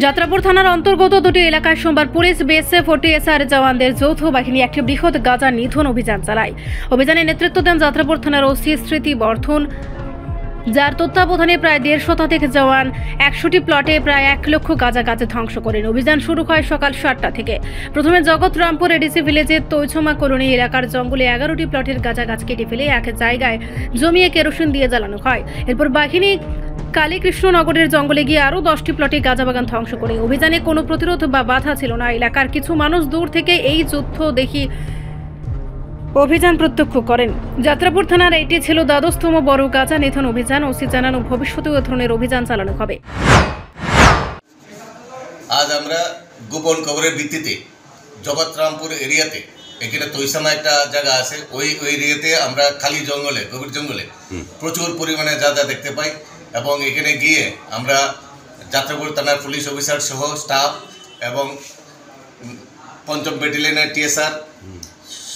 যাত্রাপুর থানার অন্তর্গত দুটি এলাকায় সোমবার পুলিশ, বিএসএফ ও টিএসআর জওয়ানদের যৌথ বাহিনী একটি বৃহৎ গাঁজা নিধন অভিযান চালায়। অভিযানে নেতৃত্ব দেন যাত্রাপুর থানার ওসি স্মৃতি বর্ধন, যার তত্ত্বাবধানে প্রায় 150 শতাধিক জওয়ান 100টি প্লটে প্রায় 1 লক্ষ গাঁজা গাছ ধ্বংস করেন। অভিযান শুরু হয় সকাল 7টা থেকে। প্রথমে জগৎরামপুর এডিসি ভিলেজের তৈছমা কলোনি এলাকার জঙ্গলে 11টি প্লটের গাঁজা গাছ কেটে ফেলে এক জায়গায় জমিয়ে কেরোসিন দিয়ে জ্বালানো হয়। এরপর বাহিনী কালীকৃষ্ণনগরের জঙ্গলে গিয়ে আরও 10টি প্লটে গাঁজা বাগান ধ্বংস করে। অভিযানে কোনো প্রতিরোধ বা বাধা ছিল না। এলাকার কিছু মানুষ দূর থেকে এই যুদ্ধ দেখি অভিযান প্রত্যক্ষ করেন। যাত্রাপুর থানার এটি ছিল দ্বাদশতম বড় গাঁজা নিধন অভিযান। ওসি জানানো, ভবিষ্যতেও এ ধরনের অভিযান চালানো হবে। আজ আমরা গোপন খবরের ভিত্তিতে জগৎরামপুর এরিয়াতে, এখানে তৈছামা একটা জায়গা আছে, ওই এরিয়াতে আমরা খালি জঙ্গলে, গভীর জঙ্গলে প্রচুর পরিমাণে গাঁজা দেখতে পাই। এবং এখানে গিয়ে আমরা যাত্রাপুর থানার পুলিশ অফিসার সহ স্টাফ এবং 5ম ব্যাটালিয়নের টিএসআর,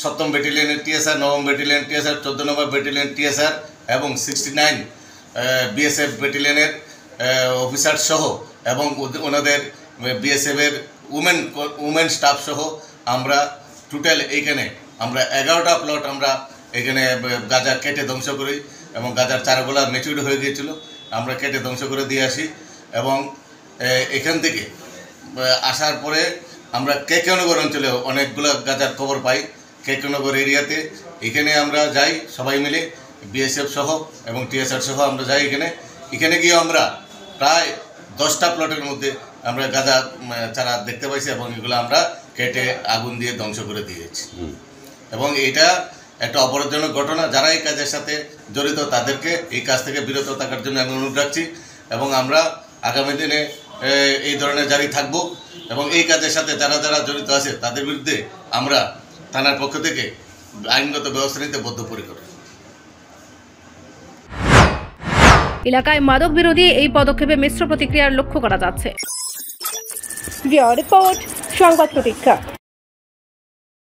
7ম ব্যাটালিয়নের টিএসআর, 9ম ব্যাটালিয়ন টিএসআর, 14 নম্বর ব্যাটালিয়ন টিএসআর এবং 69 বিএসএফ ব্যাটালিয়নের অফিসার সহ এবং ওনাদের বিএসএফের উমেন স্টাফ সহ আমরা টোটাল এইখানে আমরা 11টা প্লট আমরা এখানে গাঁজা কেটে ধ্বংস করি এবং গাঁজার চারাগুলা ম্যাচিউরড হয়ে গিয়েছিল, আমরা কেটে ধ্বংস করে দিয়ে আসি। এবং এখান থেকে আসার পরে আমরা কেকেনগর অঞ্চলে অনেকগুলো গাঁজার খবর পাই। কেকেনগর এরিয়াতে এখানে আমরা যাই সবাই মিলে, বিএসএফ সহ এবং টিএসআর সহ আমরা যাই এখানে গিয়ে আমরা প্রায় 10টা প্লটের মধ্যে আমরা গাঁজা চারা দেখতে পাইছি এবং এগুলো আমরা কেটে আগুন দিয়ে ধ্বংস করে দিয়েছি। এবং এটা একটা অপরাধজনক ঘটনা। যারা এই কাজের সাথে জড়িত তাদেরকে এই কাজ থেকে বিরত থাকার জন্য আমি অনুরোধ রাখছি এবং আমরা আগামী দিনে এই ধরনের জারি থাকব এবং এই কাজের সাথে যারা যারা জড়িত আছে তাদের বিরুদ্ধে আমরা থানার পক্ষ থেকে আইনগত ব্যবস্থা নিতে বদ্ধপরিকর। এলাকায় মাদক বিরোধী এই পদক্ষেপে মিশ্র প্রতিক্রিয়ার লক্ষ্য করা যাচ্ছে। রিপোর্ট সংবাদ প্রতীক্ষা।